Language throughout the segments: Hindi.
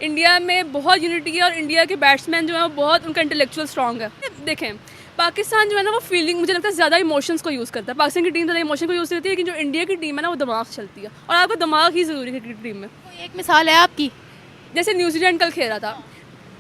इंडिया में बहुत यूनिटी है और इंडिया के बैट्समैन जो है वो बहुत उनका इंटेलेक्चुअल स्ट्रॉन्ग है। देखें पाकिस्तान जो है ना वो फीलिंग मुझे लगता है ज़्यादा इमोशंस को यूज़ करता है। पाकिस्तान की टीम ज़्यादा इमोशन को यूज़ करती है, लेकिन जो इंडिया की टीम है ना वो दिमाग से चलती है और आपका दिमाग ही ज़रूरी है क्रिकेट टीम में। कोई एक मिसाल है आपकी? जैसे न्यूजीलैंड कल खेल रहा था,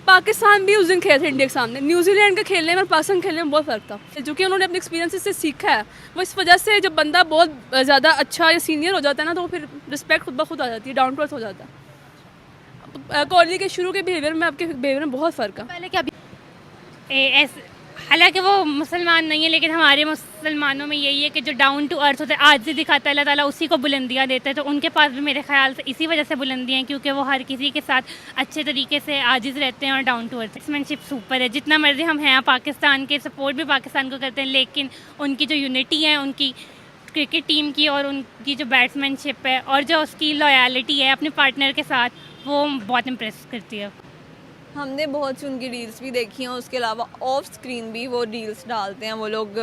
पाकिस्तान भी उस दिन खेला था इंडिया के सामने। न्यूजीलैंड के खेलने में और पाकिस्तान के खेलने में बहुत फ़र्क था, जो कि उन्होंने अपने एक्सपीरियंस से सीखा है। वो इस वजह से जब बंदा बहुत ज़्यादा अच्छा या सीनियर हो जाता है ना तो फिर रिस्पेक्ट खुद ब खुद आ जाती है, डाउन टू अर्थ हो जाता है। कोहली के शुरू के बिहेवियर में आपके बिहेवियर में बहुत फ़र्क है। पहले क्या हालांकि वो मुसलमान नहीं है, लेकिन हमारे मुसलमानों में यही है कि जो डाउन टू अर्थ होता है, आजिज़ी दिखाता है, अल्लाह ताला उसी को बुलंदियाँ देता है। तो उनके पास भी मेरे ख्याल से इसी वजह से बुलंदियाँ हैं, क्योंकि वो हर किसी के साथ अच्छे तरीके से आजिज़ रहते हैं और डाउन टू अर्थ। बैट्समैनशिप सुपर है, जितना मर्जी हम हैं पाकिस्तान के, सपोर्ट भी पाकिस्तान को करते हैं, लेकिन उनकी जो यूनिटी है उनकी क्रिकेट टीम की और उनकी जो बैट्समैनशिप है और जो उसकी लॉयलिटी है अपने पार्टनर के साथ, वो बहुत इम्प्रेस करती है। हमने बहुत सी उनकी रील्स भी देखी हैं, उसके अलावा ऑफ स्क्रीन भी वो रील्स डालते हैं। वो लोग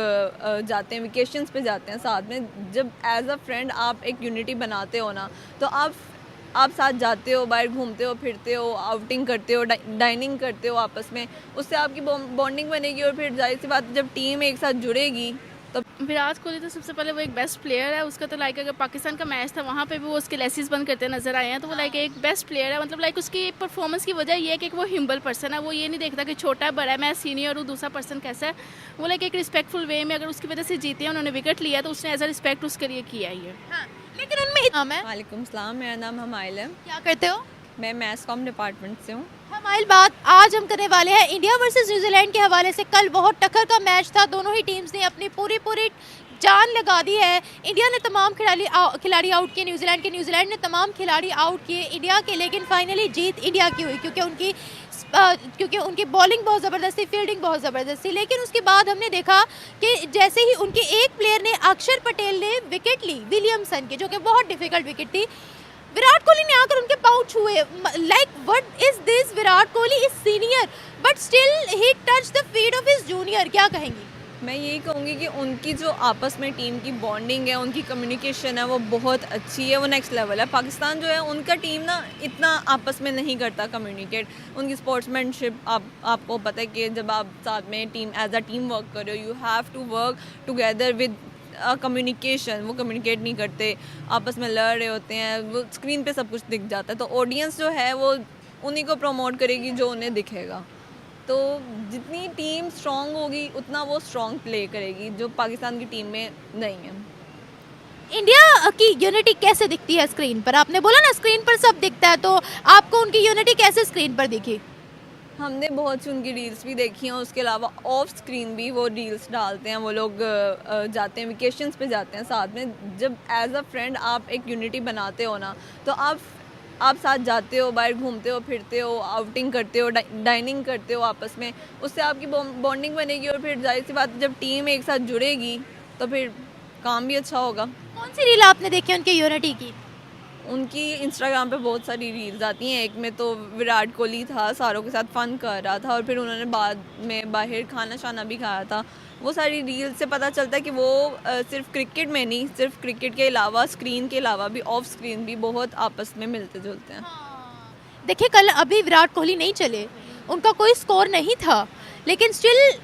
जाते हैं वेकेशंस पे जाते हैं साथ में। जब एज अ फ्रेंड आप एक यूनिटी बनाते हो ना, तो आप साथ जाते हो, बाहर घूमते हो, फिरते हो, आउटिंग करते हो, डाइनिंग करते हो आपस में, उससे आपकी बॉन्डिंग बनेगी। और फिर जाहिर सी बात जब टीम एक साथ जुड़ेगी तो विराट कोहली तो सबसे पहले वो एक बेस्ट प्लेयर है। उसका तो लाइक अगर पाकिस्तान का मैच था वहाँ पे भी वो उसके लेसिस बंद करते नजर आए हैं, तो वो लाइक एक बेस्ट प्लेयर है। मतलब लाइक उसकी परफॉर्मेंस की वजह ये है कि वो हिम्बल पर्सन है, वो ये नहीं देखता कि छोटा है बड़ा है, मैं सीनियर हूँ, दूसरा पर्सन कैसा है। वो लाइक एक रिस्पेक्टफुल वे में, अगर उसकी वजह से जीते हैं, उन्होंने विकेट लिया तो उसने एज अ रिस्पेक्ट उसके लिए किया ही है। हाँ, लेकिन उनमें नाम है। वालेकुम सलाम, मेरा नाम हमाइल है। क्या करते हो? मैं मैथ्स कॉम डिपार्टमेंट से हूँ। हमारी बात आज हम करने वाले हैं इंडिया वर्सेस न्यूजीलैंड के हवाले से। कल बहुत टक्कर का मैच था, दोनों ही टीम्स ने अपनी पूरी जान लगा दी है। इंडिया ने तमाम खिलाड़ी आउट किए न्यूजीलैंड ने तमाम खिलाड़ी आउट किए इंडिया के, लेकिन फाइनली जीत इंडिया की हुई क्योंकि उनकी बॉलिंग बहुत ज़बरदस्त थी, फील्डिंग बहुत ज़बरदस्त थी। लेकिन उसके बाद हमने देखा कि जैसे ही उनके एक प्लेयर ने, अक्षर पटेल ने विकेट ली विलियमसन की, जो कि बहुत डिफिकल्ट विकेट थी, विराट कोहली ने आकर उनके पाँव छुए। Like what is this? Virat Kohli is senior but still he touch the feet of his junior. क्या कहेंगी? मैं यही कहूँगी कि उनकी जो आपस में टीम की बॉन्डिंग है, उनकी कम्युनिकेशन है, वो बहुत अच्छी है, वो नेक्स्ट लेवल है। पाकिस्तान जो है उनका टीम ना इतना आपस में नहीं करता कम्युनिकेट। उनकी स्पोर्ट्समैनशिप आपको पता है कि जब आप साथ में team as a team work कर रहे हो, you have to work together with communication. वो कम्युनिकेट नहीं करते, आपस में लड़ रहे होते हैं, वो स्क्रीन पे सब कुछ दिख जाता है। तो ऑडियंस जो है वो उन्हीं को प्रमोट करेगी जो उन्हें दिखेगा। तो जितनी टीम स्ट्रांग होगी उतना वो स्ट्रांग प्ले करेगी, जो पाकिस्तान की टीम में नहीं है। इंडिया की यूनिटी कैसे दिखती है स्क्रीन पर? आपने बोला ना स्क्रीन पर सब दिखता है, तो आपको उनकी यूनिटी कैसे स्क्रीन पर दिखी? हमने बहुत सी उनकी रील्स भी देखी हैं, उसके अलावा ऑफ स्क्रीन भी वो रील्स डालते हैं। वो लोग जाते हैं वेकेशंस पे जाते हैं साथ में। जब एज अ फ्रेंड आप एक यूनिटी बनाते हो ना, तो आप साथ जाते हो, बाहर घूमते हो, फिरते हो, आउटिंग करते हो, डाइनिंग करते हो आपस में, उससे आपकी बॉन्डिंग बनेगी। और फिर जाहिर सी बात जब टीम एक साथ जुड़ेगी तो फिर काम भी अच्छा होगा। कौन सी रील आपने देखी उनकी यूनिटी की? उनकी इंस्टाग्राम पे बहुत सारी रील्स आती हैं। एक में तो विराट कोहली था, सारों के साथ फ़न कर रहा था, और फिर उन्होंने बाद में बाहर खाना शाना भी खाया था। वो सारी रील्स से पता चलता है कि वो सिर्फ क्रिकेट में नहीं, सिर्फ क्रिकेट के अलावा, स्क्रीन के अलावा भी, ऑफ स्क्रीन भी बहुत आपस में मिलते जुलते हैं। देखिए कल अभी विराट कोहली नहीं चले, उनका कोई स्कोर नहीं था, लेकिन still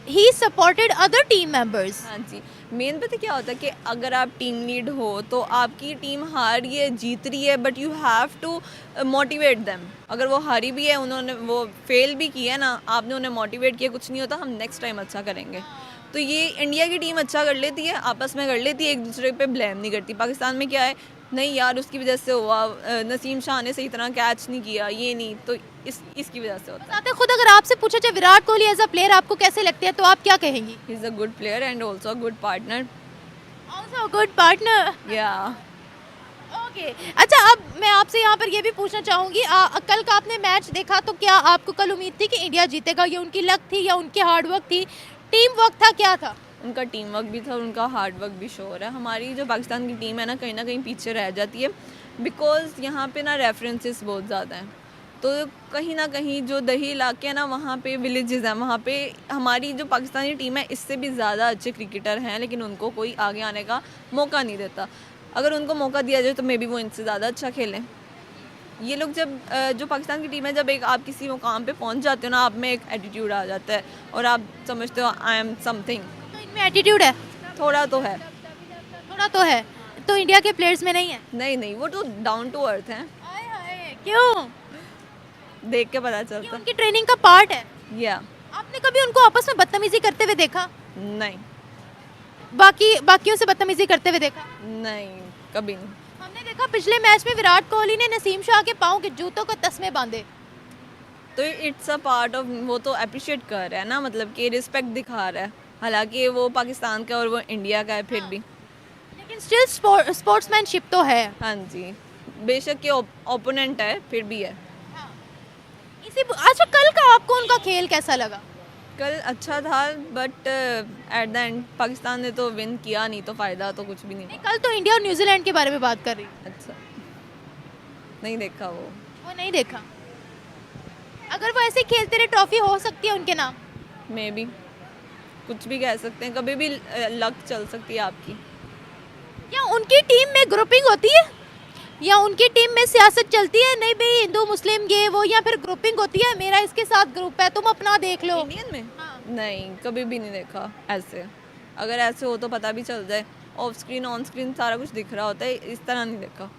he supported other team members. हाँ जी, मेन पता क्या होता है कि अगर आप टीम लीड हो तो आपकी टीम हार रही है, जीत रही है, but you have to motivate them. अगर वो हारी भी है, उन्होंने वो फेल भी किया ना, आपने उन्हें मोटिवेट किया, कुछ नहीं होता, हम नेक्स्ट टाइम अच्छा करेंगे। तो ये इंडिया की टीम अच्छा कर लेती है, आपस में कर लेती है, एक दूसरे पे ब्लेम नहीं करती। पाकिस्तान में क्या है, नहीं यार उसकी वजह से हुआ, नसीम शाह ने सही तरह कैच नहीं किया, ये नहीं, तो इसकी वजह से होता है। खुद अगर आपसे पूछा जाए Virat Kohli as a player आपको कैसे लगते हैं, तो आप क्या कहेंगी? He is a good player and also a good partner. Also good partner. या ओके, अच्छा अब मैं आपसे यहाँ पर ये भी पूछना चाहूँगी, कल का आपने मैच देखा, तो क्या आपको कल उम्मीद थी कि इंडिया जीतेगा? ये उनकी लक थी या उनकी हार्ड वर्क थी, टीम वर्क था, क्या था? उनका टीम वर्क भी था और उनका हार्ड वर्क भी शो हो रहा है। हमारी जो पाकिस्तान की टीम है ना कहीं पीछे रह जाती है, बिकॉज़ यहाँ पे ना रेफरेंसेस बहुत ज़्यादा हैं। तो कहीं ना कहीं जो दही इलाके हैं ना, वहाँ पे विलेजेस हैं, वहाँ पे हमारी जो पाकिस्तानी टीम है इससे भी ज़्यादा अच्छे क्रिकेटर हैं, लेकिन उनको कोई आगे आने का मौका नहीं देता। अगर उनको मौका दिया जाए तो मे बी वो इनसे ज़्यादा अच्छा खेलें। ये लोग जब जो पाकिस्तान की टीम है, जब एक आप किसी मुकाम पे पहुंच जाते हो ना, आप में एक एटीट्यूड आ जाता है और आप समझते हो आई एम समथिंग। तो इनमें एटीट्यूड है, थोड़ा तो है। थोड़ा तो है, तो इंडिया के प्लेयर्स में नहीं है। नहीं नहीं, वो तो डाउन टू अर्थ हैं, हाय हाय, क्यों? देख के पता ये चलता उनकी ट्रेनिंग का पार्ट है। है। या आपने कभी उनको आपस में बदतमीजी करते हुए देखा? नहीं बाकियों से बदतमीजी करते हुए देखा? नहीं, कभी नहीं। हमने देखा पिछले मैच में विराट कोहली ने नसीम शाह के पाँव के जूतों को तस्मे बांधे। तो इट्स अ पार्ट ऑफ, वो तो अप्रिशिएट कर रहा है ना, मतलब कि रिस्पेक्ट दिखा रहा है, हालांकि वो पाकिस्तान का और वो इंडिया का है फिर भी। लेकिन स्टिल स्पोर्ट्समैनशिप तो है। हाँ जी, बेशक ये ओपोनेंट है फिर भी है। अच्छा, कल का आपको उनका खेल कैसा लगा? कल अच्छा था, but at the end Pakistan ने तो विन किया नहीं, तो फ़ायदा तो कुछ भी नहीं नहीं, कल तो इंडिया और न्यूजीलैंड के बारे में बात कर रही हूँ। अच्छा, नहीं देखा वो। वो नहीं देखा। अगर वो ऐसे खेलते रहे ट्रॉफी हो सकती है उनके नाम। मे बी, कुछ भी कह सकते हैं, कभी भी लक चल सकती है आपकी। या उनकी टीम में ग्रुपिंग होती है, या उनकी टीम में सियासत चलती है, नहीं भाई हिंदू मुस्लिम ये वो, या फिर ग्रुपिंग होती है मेरा इसके साथ ग्रुप है तुम अपना देख लो। इंडियन में हाँ। नहीं, कभी भी नहीं देखा ऐसे। अगर ऐसे हो तो पता भी चल जाए, ऑफ स्क्रीन ऑन स्क्रीन सारा कुछ दिख रहा होता है, इस तरह नहीं देखा।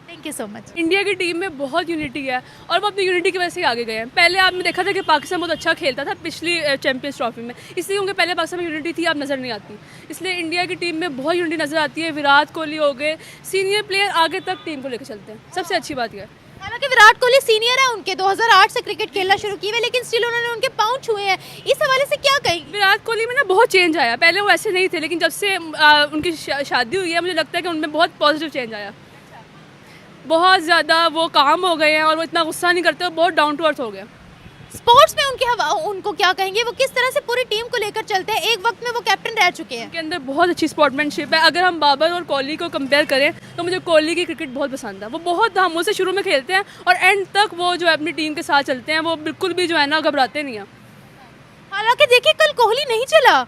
Thank you so much. India की टीम में बहुत यूनिटी है और वो अपनी यूनिटी की वजह से ही आगे गए हैं। पहले आपने देखा था कि पाकिस्तान बहुत अच्छा खेलता था पिछली चैंपियंस ट्रॉफी में, इसलिए उनके पहले पाकिस्तान में यूनिटी थी, अब नज़र नहीं आती। इसलिए इंडिया की टीम में बहुत यूनिटी नज़र आती है। विराट कोहली हो गए, सीनियर प्लेयर आगे तक टीम को लेकर चलते हैं, सबसे अच्छी बात यह है। हालांकि विराट कोहली सीनियर है उनके, 2008 से क्रिकेट खेलना शुरू किए हुए, लेकिन स्टिल उन्होंने उनके पाँव छुए हैं। इस हवाले से क्या कहेंगे? विराट कोहली में ना बहुत चेंज आया, पहले वो ऐसे नहीं थे, लेकिन जब से उनकी शादी हुई है मुझे लगता है कि उनमें बहुत पॉजिटिव चेंज आया। बहुत ज़्यादा वो काम हो गए हैं और वो इतना गुस्सा नहीं करते, बहुत डाउन टू अर्थ हो गए। स्पोर्ट्स में उनको क्या कहेंगे? वो किस तरह से पूरी टीम को लेकर चलते हैं? एक वक्त में वो कैप्टन रह चुके हैं। उनके अंदर बहुत अच्छी स्पोर्ट्समैनशिप है। अगर हम बाबर और कोहली को कंपेयर करें तो मुझे कोहली की क्रिकेट बहुत पसंद है। वो बहुत धामों से शुरू में खेलते हैं और एंड तक वो जो है अपनी टीम के साथ चलते हैं, वो बिल्कुल भी जो है ना घबराते नहीं हैं। हालांकि देखिए कल कोहली नहीं चला,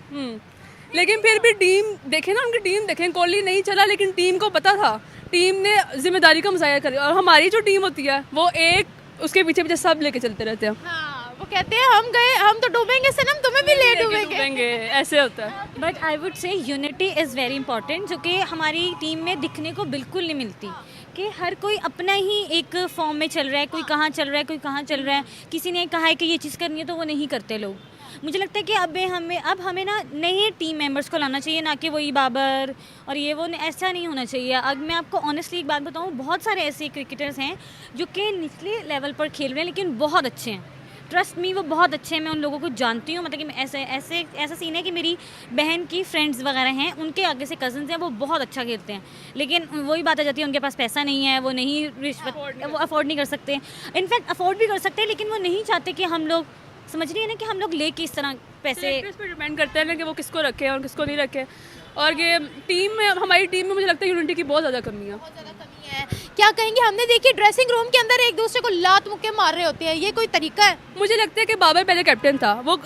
लेकिन फिर भी टीम देखें ना, उनकी टीम देखें, कोहली नहीं चला लेकिन टीम को पता था, टीम ने जिम्मेदारी का मुजाहिरा करी। और हमारी जो टीम होती है वो एक उसके पीछे पीछे सब लेके चलते रहते हैं। हाँ, वो कहते हैं हम गए हम तो डूबेंगे सनम, तुम्हें भी ले डूबेंगे। ऐसे होता है। But I would say unity is very important, जो कि हमारी टीम में दिखने को बिल्कुल नहीं मिलती, कि हर कोई अपना ही एक फॉर्म में चल रहा है, कोई कहाँ चल रहा है, कोई कहाँ चल रहा है। किसी ने कहा है कि ये चीज़ करनी है तो वो नहीं करते लोग। मुझे लगता है कि अब हमें ना नए टीम मेंबर्स को लाना चाहिए, ना कि वही बाबर और ये वो, ऐसा नहीं होना चाहिए। अब मैं आपको ऑनेस्टली एक बात बताऊँ, बहुत सारे ऐसे क्रिकेटर्स हैं जो कि निचले लेवल पर खेल रहे हैं लेकिन बहुत अच्छे हैं। ट्रस्ट मी, वो बहुत अच्छे हैं, मैं उन लोगों को जानती हूँ। मतलब कि ऐसा सीन है कि मेरी बहन की फ्रेंड्स वगैरह हैं, उनके आगे से कज़न्स हैं, वो बहुत अच्छा खेलते हैं, लेकिन वही बात आ जाती है उनके पास पैसा नहीं है, वो नहीं वो अफोर्ड नहीं कर सकते। इनफैक्ट अफोर्ड भी कर सकते हैं लेकिन वो नहीं चाहते कि हम लोग, समझ रही है ना, कि हम लोग ले किस तरह पैसे सेलेक्टर्स पे डिपेंड करते हैं ना कि वो किसको रखे और किसको नहीं रखे। और ये टीम में, हमारी टीम में मुझे लगता है यूनिटी की बहुत ज़्यादा कमी है। बहुत ज़्यादा कमी है। क्या कहेंगे? हमने देखी ड्रेसिंग रूम के अंदर एक दूसरे को लात मुक्के मार रहे होते हैं, ये कोई तरीका है? मुझे लगता है कि बाबर पहले कैप्टन था, वो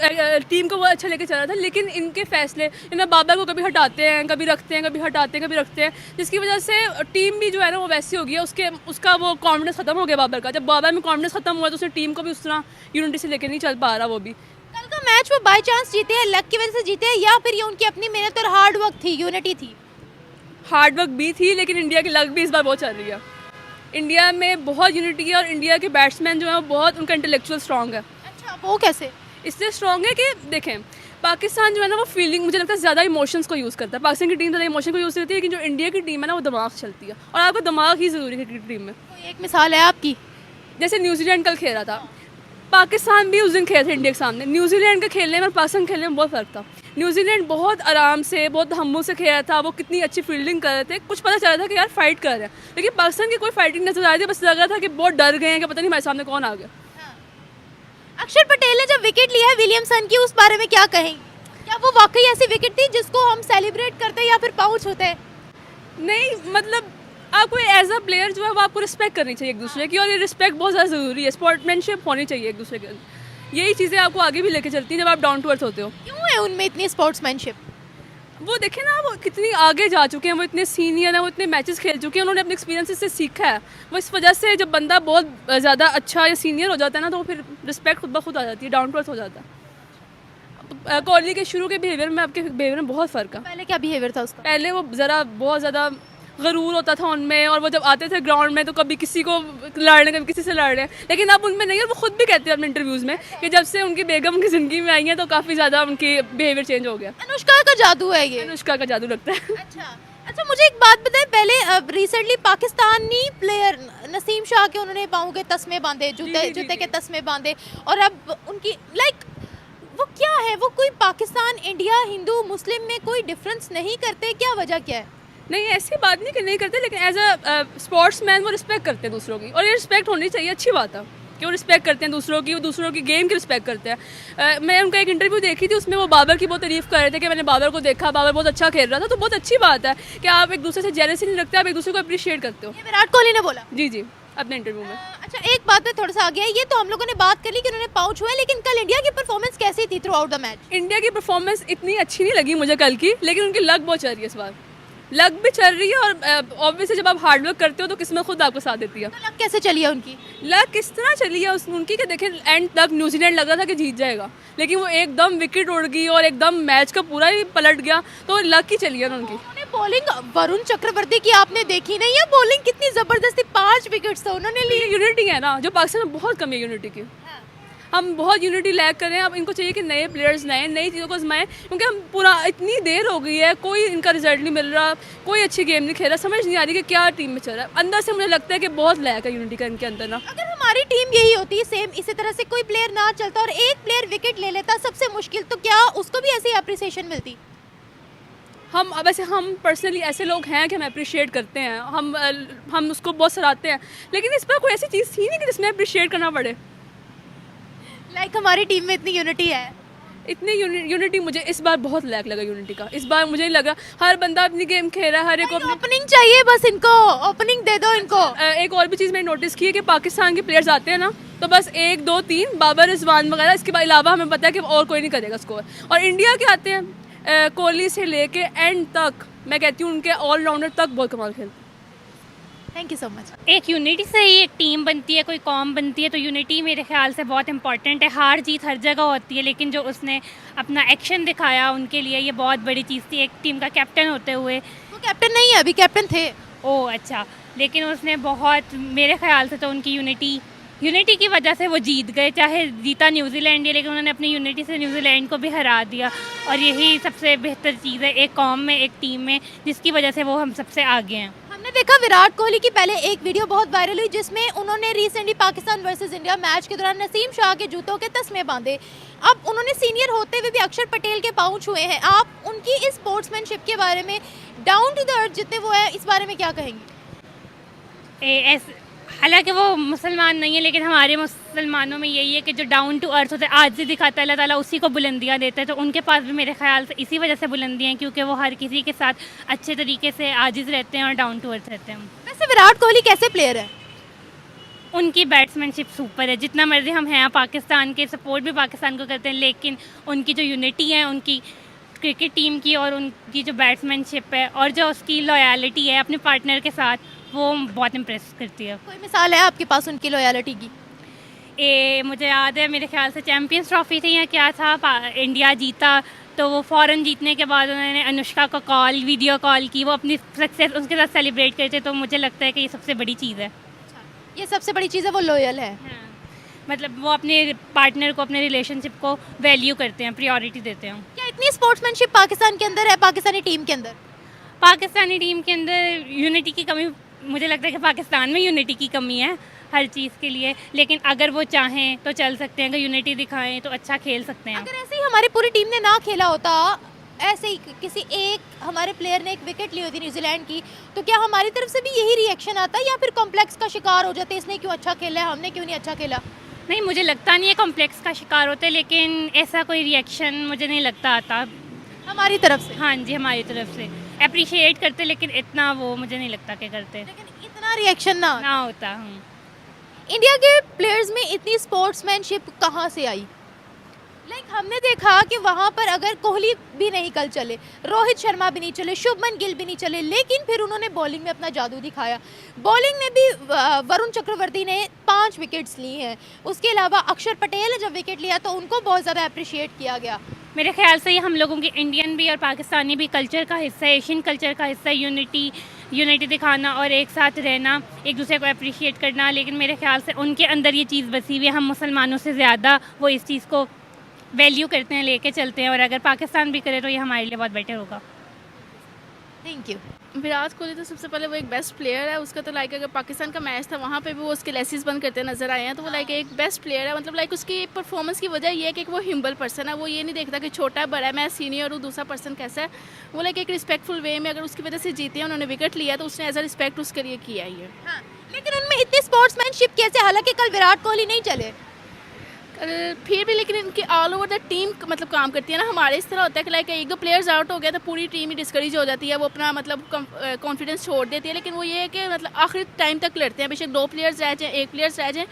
टीम को वो अच्छा लेके चल रहा था, लेकिन इनके फैसले, इन्हें बाबर को कभी हटाते हैं, कभी रखते हैं, कभी हटाते हैं, कभी रखते हैं, जिसकी वजह से टीम भी जो है ना वो वैसी हो गई है। उसका वो कॉन्फिडेंस खत्म हो गया बाबर का। जब बाबर में कॉन्फिडेंस खत्म हुआ तो उसने टीम को भी उस तरह यूनिटी से लेके नहीं चल पा रहा। वो भी कल का मैच वो बाय चांस जीते हैं, लक की वजह से जीते हैं, या फिर ये उनकी अपनी मेहनत और हार्ड वर्क थी, यूनिटी थी? हार्ड वर्क भी थी, लेकिन इंडिया की लक भी इस बार बहुत चल रही है। इंडिया में बहुत यूनिटी है और इंडिया के बैट्समैन जो है वो बहुत, उनका इंटेलेक्चुअल स्ट्रॉन्ग है। अच्छा, वो कैसे? इसलिए स्ट्रॉन्ग है कि देखें, पाकिस्तान जो है ना वो फीलिंग, मुझे लगता है ज़्यादा इमोशंस को यूज़ करता है। पाकिस्तान की टीम ज़्यादा इमोशन को यूज़ करती है, लेकिन जो इंडिया की टीम है ना वो दिमाग से चलती है, और आपका दिमाग ही ज़रूरी है क्रिकेट टीम में। कोई एक मिसाल है आपकी? जैसे न्यूजीलैंड कल खेल रहा था, पाकिस्तान भी उस दिन खेल थे इंडिया के सामने। न्यूजीलैंड के खेलने में और पाकिस्तान के खेलने में बहुत फ़र्क था। न्यूजीलैंड बहुत आराम से, बहुत हमों से खेल रहा था, वो कितनी अच्छी फील्डिंग कर रहे थे, कुछ पता चल रहा था कि यार फाइट कर रहे हैं, लेकिन पाकिस्तान की कोई फाइटिंग नजर आ रही थी, बस लग रहा था कि बहुत डर गए हैं कि पता नहीं हमारे सामने कौन आ गया। अक्षर पटेल ने जब विकेट लिया है विलियमसन की, उस बारे में क्या कहेंगे? क्या वो वाकई ऐसी विकेट थी जिसको हम सेलिब्रेट करते या फिर पाउच होते हैं? नहीं, मतलब आपको एज अ प्लेयर जो है वो आपको रिस्पेक्ट करनी चाहिए एक दूसरे की, और ये रिस्पेक्ट बहुत ज़्यादा ज़रूरी है। स्पोर्ट्समैनशिप होनी चाहिए एक दूसरे के, यही चीज़ें आपको आगे भी लेके चलती हैं जब आप डाउन टू अर्थ होते हो। क्यों है उनमें इतनी स्पोर्ट्समैनशिप? वो देखे ना, वो कितनी आगे जा चुके हैं, वो इतने सीनियर हैं, वो इतने मैचेस खेल चुके हैं, उन्होंने अपने एक्सपीरियंसेस से सीखा है। वो इस वजह से जब बंदा बहुत ज़्यादा अच्छा या सीनियर हो जाता है ना, तो फिर रिस्पेक्ट खुद ब खुद आ जाती है, डाउन टू अर्थ हो जाता है। कोहली के शुरू के बिहेवियर में आपके बिहेवियर में बहुत फ़र्क है। पहले क्या बिहेवियर था उसका? पहले वो ज़रा बहुत ज़्यादा गरूर होता था उनमें, और वो जब आते थे ग्राउंड में तो कभी किसी को लड़ रहे, कभी किसी से लड़ रहे हैं, लेकिन अब उनमें नहीं है। वो खुद भी कहते हैं अपने इंटरव्यूज़ में कि जब से उनकी बेगम उनकी ज़िंदगी में आई है तो काफ़ी ज़्यादा उनकी बिहेवियर चेंज हो गया। अनुष्का का जादू है ये। अनुष्का का जादू लगता है। अच्छा, मुझे एक बात बताएं, पहले रिसेंटली पाकिस्तानी प्लेयर नसीम शाह के उन्होंने पाँव के तस्मे बांधे, जूते के तस्मे बांधे, और अब उनकी वो क्या है, वो कोई पाकिस्तान, इंडिया, हिंदू, मुस्लिम में कोई डिफरेंस नहीं करते, क्या वजह क्या है? नहीं, ऐसी बात नहीं कि नहीं करते, लेकिन एज अ स्पोर्ट्स मैन वो रिस्पेक्ट करते हैं दूसरों की, और ये रिस्पेक्ट होनी चाहिए, अच्छी बात है कि वो रिस्पेक्ट करते हैं दूसरों की, वो दूसरों की गेम की रिस्पेक्ट करते हैं। मैं उनका एक इंटरव्यू देखी थी, उसमें वो बाबर की बहुत तारीफ कर रहे थे कि मैंने बाबर को देखा, बाबर बहुत अच्छा खेल रहा था। तो बहुत अच्छी बात है कि आप एक दूसरे से जेलसी नहीं रखते, आप एक दूसरे को अप्रिशिएट करते हो। ये विराट कोहली ने बोला? जी, अपने इंटरव्यू में। अच्छा, एक बात पे थोड़ा सा आ गया, ये तो हम लोगों ने बात कर ली कि उन्होंने पाँव छुए, लेकिन कल इंडिया की परफॉर्मेंस कैसी थी through out the match? India की परफॉर्मेंस इतनी अच्छी नहीं लगी मुझे कल की, लेकिन उनकी लक बहुत चल रही है इस बार, लक भी चल रही है, और ऑब्वियसली जब आप हार्डवर्क करते हो तो किस्मत खुद आपको साथ देती है। तो लक कैसे चली है उनकी? लक किस तरह चली है उनकी कि देखें, एंड तक न्यूजीलैंड लग रहा था कि जीत जाएगा, लेकिन वो एकदम विकेट उड़ गई और एकदम मैच का पूरा ही पलट गया, तो लक ही चली है उनकी। उन्होंने बॉलिंग वरुण चक्रवर्ती की आपने देखी नहीं है? बॉलिंग कितनी जबरदस्ती, 5 विकेट्स तो उन्होंने ली। यूनिटी है ना, जो पाकिस्तान में बहुत कमी है यूनिटी की। हम बहुत यूनिटी लैक कर रहे हैं। अब इनको चाहिए कि नए प्लेयर्स नई चीज़ों को आजमाएं, क्योंकि हम पूरा इतनी देर हो गई है, कोई इनका रिजल्ट नहीं मिल रहा, कोई अच्छी गेम नहीं खेल रहा, समझ नहीं आ रही कि क्या टीम में चल रहा है। अंदर से मुझे लगता है कि बहुत लैक है यूनिटी का इनके अंदर ना। अगर हमारी टीम यही होती सेम इसी तरह से, कोई प्लेयर ना चलता और एक प्लेयर विकेट ले लेता सबसे मुश्किल, तो क्या उसको भी ऐसी अप्रिसिएशन मिलती? हम वैसे हम पर्सनली ऐसे लोग हैं कि हम अप्रिशिएट करते हैं, हम उसको बहुत सराहते हैं, लेकिन इस पर कोई ऐसी चीज़ थी नहीं कि जिसमें अप्रिशिएट करना पड़े। हमारी टीम में इतनी यूनिटी है। इतनी यूनिटी मुझे इस बार बहुत लैक लगा यूनिटी का। इस बार मुझे लगा हर बंदा अपनी गेम खेल रहा है, हर एक को ओपनिंग चाहिए, बस इनको ओपनिंग दे दो इनको। एक और भी चीज़ मैंने नोटिस की है कि पाकिस्तान के प्लेयर्स आते हैं ना, तो बस 1 2 3 बाबर, रिजवान वगैरह, इसके अलावा हमें पता है कि और कोई नहीं करेगा स्कोर। और इंडिया के आते हैं कोहली से लेके एंड तक, मैं कहती हूँ उनके ऑलराउंडर तक बहुत कमाल खेलते हैं। Thank you so much. एक यूनिटी से ही एक टीम बनती है, कोई कौम बनती है, तो यूनिटी मेरे ख्याल से बहुत इंपॉर्टेंट है। हार जीत हर जगह होती है, लेकिन जो उसने अपना एक्शन दिखाया उनके लिए ये बहुत बड़ी चीज़ थी, एक टीम का कैप्टन होते हुए। वो कैप्टन नहीं है, अभी कैप्टन थे। ओह अच्छा, लेकिन उसने बहुत, मेरे ख्याल से तो उनकी यूनिटी की वजह से वो जीत गए। चाहे जीता न्यूजीलैंड ही, लेकिन उन्होंने अपनी यूनिटी से न्यूजीलैंड को भी हरा दिया, और यही सबसे बेहतर चीज़ है एक कौम में, एक टीम में, जिसकी वजह से वो हम सबसे आगे हैं। हमने देखा विराट कोहली की पहले एक वीडियो बहुत वायरल हुई, जिसमें उन्होंने recently Pakistan versus India match के दौरान नसीम शाह के जूतों के तस्मे बांधे। अब उन्होंने सीनियर होते हुए भी अक्षर पटेल के पाँव छुए हैं। आप उनकी इस स्पोर्ट्समैनशिप के बारे में, डाउन टू द अर्थ जितने वो है, इस बारे में क्या कहेंगे? हालांकि वो मुसलमान नहीं है, लेकिन हमारे मुसलमानों में यही है कि जो डाउन टू अर्थ होता है, आजिज़ी दिखाता है, अल्लाह ताला उसी को बुलंदियाँ देता है। तो उनके पास भी मेरे ख्याल से इसी वजह से बुलंदियाँ हैं, क्योंकि वो हर किसी के साथ अच्छे तरीके से आजिज़ रहते हैं और डाउन टू अर्थ रहते हैं। वैसे विराट कोहली कैसे प्लेयर है? उनकी बैट्समैनशिप सुपर है। जितना मर्जी हम हैं पाकिस्तान के, सपोर्ट भी पाकिस्तान को करते हैं, लेकिन उनकी जो यूनिटी है उनकी क्रिकेट टीम की, और उनकी जो बैट्समैनशिप है और जो उसकी लॉयल्टी है अपने पार्टनर के साथ, वो बहुत इम्प्रेस करती है। कोई मिसाल है आपके पास उनकी लॉयल्टी की? मुझे याद है, मेरे ख्याल से चैम्पियंस ट्रॉफी थी या क्या था, इंडिया जीता, तो वो फ़ौरन जीतने के बाद उन्होंने अनुष्का को वीडियो कॉल की, वो अपनी सक्सेस उसके साथ सेलिब्रेट करते। तो मुझे लगता है कि ये सबसे बड़ी चीज़ है। ये सबसे बड़ी चीज़ है, वो लॉयल है। हाँ, मतलब वो अपने पार्टनर को, अपने रिलेशनशिप को वैल्यू करते हैं, प्रायोरिटी देते हैं। क्या इतनी स्पोर्ट्समैनशिप पाकिस्तान के अंदर है, पाकिस्तानी टीम के अंदर? पाकिस्तानी टीम के अंदर यूनिटी की कमी, मुझे लगता है कि पाकिस्तान में यूनिटी की कमी है हर चीज़ के लिए, लेकिन अगर वो चाहें तो चल सकते हैं, अगर यूनिटी दिखाएं तो अच्छा खेल सकते हैं। अगर ऐसे ही हमारी पूरी टीम ने ना खेला होता, ऐसे ही किसी एक हमारे प्लेयर ने एक विकेट ली होती न्यूजीलैंड की, तो क्या हमारी तरफ से भी यही रिएक्शन आता, या फिर कॉम्प्लेक्स का शिकार हो जाते, इसने क्यों अच्छा खेला है, हमने क्यों नहीं अच्छा खेला? नहीं, मुझे लगता नहीं है कॉम्प्लेक्स का शिकार होते, लेकिन ऐसा कोई रिएक्शन मुझे नहीं लगता आता हमारी तरफ से। हाँ जी, हमारी तरफ से अप्रिशिएट करते, लेकिन इतना वो मुझे नहीं लगता कि करते, लेकिन इतना रिएक्शन ना होता। इंडिया के प्लेयर्स में इतनी स्पोर्ट्समैनशिप कहाँ से आई? हमने देखा कि वहाँ पर अगर कोहली भी नहीं कल चले, रोहित शर्मा भी नहीं चले, शुभमन गिल भी नहीं चले, लेकिन फिर उन्होंने बॉलिंग में अपना जादू दिखाया। बॉलिंग में भी वरुण चक्रवर्ती ने 5 विकेट्स ली हैं। उसके अलावा अक्षर पटेल ने जब विकेट लिया तो उनको बहुत ज़्यादा अप्रिशिएट किया गया। मेरे ख्याल से ये हम लोगों के इंडियन भी और पाकिस्तानी भी कल्चर का हिस्सा है, एशियन कल्चर का हिस्सा है, यूनिटी दिखाना और एक साथ रहना, एक दूसरे को अप्रिशिएट करना। लेकिन मेरे ख्याल से उनके अंदर ये चीज़ बसी हुई है, हम मुसलमानों से ज़्यादा वो इस चीज़ को वैल्यू करते हैं, लेके चलते हैं, और अगर पाकिस्तान भी करे तो ये हमारे लिए बहुत बेटर होगा। Thank you. विराट कोहली तो सबसे पहले वो एक बेस्ट प्लेयर है। उसका तो लाइक अगर पाकिस्तान का मैच था वहाँ पे भी वो उसके लेसिस बंद करते नजर आए हैं, तो वो लाइक एक बेस्ट प्लेयर है। मतलब लाइक उसकी परफॉर्मेंस की वजह ये है कि वो हिम्बल पर्सन है, वो ये नहीं देखता कि छोटा है बड़ा है, मैं सीनियर हूँ, दूसरा पर्सन कैसा है। वो लाइक एक रिस्पेक्टफुल वे में, अगर उसकी वजह से जीते हैं, उन्होंने विकेट लिया तो उसने एज अ रिस्पेक्ट उसके लिए किया ही है। हाँ, लेकिन उनमें इतनी स्पोर्ट्समैनशिप कैसे, हालांकि कल विराट कोहली नहीं चले। फिर भी लेकिन इनकी ऑल ओवर द टीम मतलब काम करती है ना। हमारे इस तरह होता है कि लाइक 1-2 प्लेयर्स आउट हो गए तो पूरी टीम ही डिस्करेज हो जाती है, वो अपना मतलब कॉन्फिडेंस छोड़ देती है। लेकिन वो ये है कि मतलब आखिरी टाइम तक लड़ते हैं, बेशक 2 प्लेयर्स रह जाएँ, 1 प्लेयर्स रह जाएँ,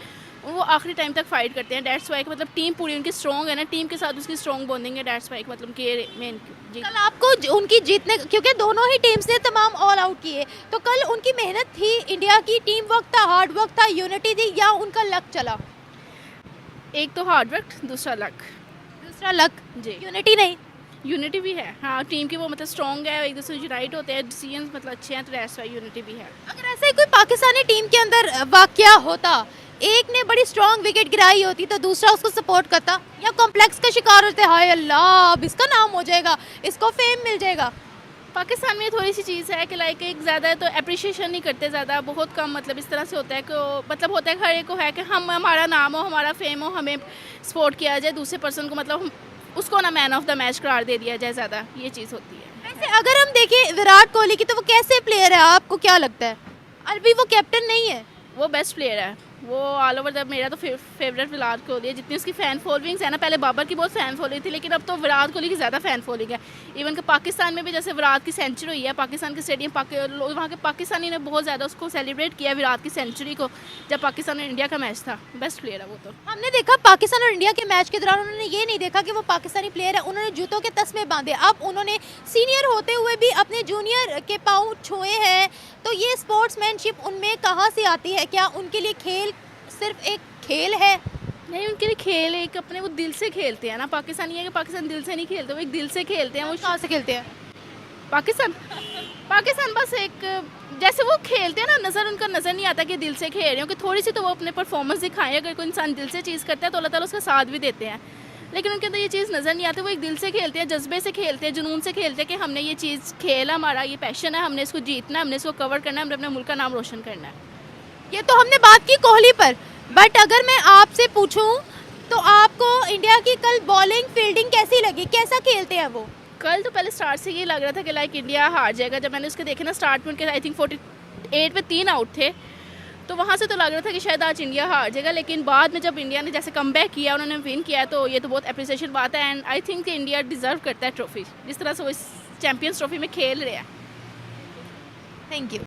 वो आखिरी टाइम तक फाइट करते हैं। डेट्स वाई मतलब टीम पूरी उनकी स्ट्रॉन्ग है ना, टीम के साथ उसकी स्ट्रॉन्ग बॉन्डिंग है। डेट्स वाई मतलब कि मेन जी। कल आपको उनकी जीतने, क्योंकि दोनों ही टीम्स ने तमाम ऑल आउट किए, तो कल उनकी मेहनत थी, इंडिया की टीम वर्क था, हार्ड वर्क था, यूनिटी थी, या उनका लक चला? एक तो हार्ड वर्क, दूसरा लक। दूसरा लक जी। यूनिटी नहीं? यूनिटी भी है, हाँ, टीम की वो मतलब स्ट्रॉन्ग है, एक दूसरे से यूनाइट होते हैं, डिसीजंस मतलब अच्छे हैं, तो डेट्स वाई यूनिटी भी है। अगर ऐसा ही कोई पाकिस्तानी टीम के अंदर वाकया होता, एक ने बड़ी स्ट्रॉन्ग विकेट गिराई होती तो दूसरा उसको सपोर्ट करता, या कॉम्प्लेक्स का शिकार होते, हाय अल्लाह अब इसका नाम हो जाएगा, इसको फेम मिल जाएगा? पाकिस्तान में थोड़ी सी चीज़ है कि लाइक एक ज़्यादा तो अप्रिशिएशन नहीं करते, ज़्यादा बहुत कम, मतलब इस तरह से होता है कि मतलब होता है हर एक को है कि हम हमारा नाम हो, हमारा फेम हो, हमें सपोर्ट किया जाए, दूसरे पर्सन को मतलब उसको ना मैन ऑफ द मैच करार दे दिया जाए, ज़्यादा ये चीज़ होती है। वैसे अगर हम देखें विराट कोहली की, तो वो कैसे प्लेयर है, आपको क्या लगता है? अभी वो कैप्टन नहीं है, वो बेस्ट प्लेयर है, वो ऑल ओवर द, मेरा तो फेवरेट विराट कोहली है। जितनी उसकी फ़ैन फॉलोइंग्स है ना, पहले बाबर की बहुत फ़ैन फॉलोइंग थी, लेकिन अब तो विराट कोहली की ज़्यादा फ़ैन फॉलोइंग है। इवन कि पाकिस्तान में भी जैसे विराट की सेंचुरी हुई है, पाकिस्तान के स्टेडियम वहाँ के पाकिस्तानी ने बहुत ज़्यादा उसको सेलिब्रेट किया विराट की सेंचुरी को, जब पाकिस्तान और इंडिया का मैच था। बेस्ट प्लेयर है वो तो। हमने देखा पाकिस्तान और इंडिया के मैच के दौरान उन्होंने ये नहीं देखा कि वो पाकिस्तानी प्लेयर है, उन्होंने जूतों के तस्मे बांधे। अब उन्होंने सीनियर होते हुए भी अपने जूनियर के पाँव छुए हैं, तो ये स्पोर्ट्समैनशिप उनमें कहाँ से आती है? क्या उनके लिए खेल सिर्फ एक खेल है? नहीं, उनके लिए खेल एक अपने वो दिल से खेलते हैं ना। पाकिस्तान ये है कि पाकिस्तान दिल से नहीं खेलते, वो एक दिल से खेलते हैं। वो कहाँ से खेलते हैं? पाकिस्तान बस एक जैसे वो खेलते हैं ना, उनका नज़र नहीं आता कि दिल से खेल रहे हो, कि थोड़ी सी तो वो अपने परफॉर्मेंस दिखाएं। अगर कोई इंसान दिल से चीज़ करता है तो अल्लाह ताला उसका साथ भी देते हैं, लेकिन उनके अंदर ये चीज़ नज़र नहीं आती। वो एक दिल से खेलते हैं, जज्बे से खेलते हैं, जुनून से खेलते हैं कि हमने ये चीज़ खेल, हमारा ये पैशन है, हमने इसको जीतना है, हमने इसको कवर करना है, हमने अपने मुल्क का नाम रोशन करना है। ये तो हमने बात की कोहली पर, बट अगर मैं आपसे पूछूं तो आपको इंडिया की कल बॉलिंग फील्डिंग कैसी लगी, कैसा खेलते हैं वो? कल तो पहले स्टार्ट से ये लग रहा था कि लाइक इंडिया हार जाएगा। जब मैंने उसके देखे ना स्टार्ट में, उनके आई थिंक 48 पे 3 आउट थे, तो वहाँ से तो लग रहा था कि शायद आज इंडिया हार जाएगा। लेकिन बाद में जब इंडिया ने जैसे कमबैक किया, उन्होंने विन किया, तो ये तो बहुत अप्रिसिएशन बात है। And I think India deserve करता है ट्रॉफी, जिस तरह से वो इस चैम्पियंस ट्रॉफी में खेल रहे हैं। Thank you.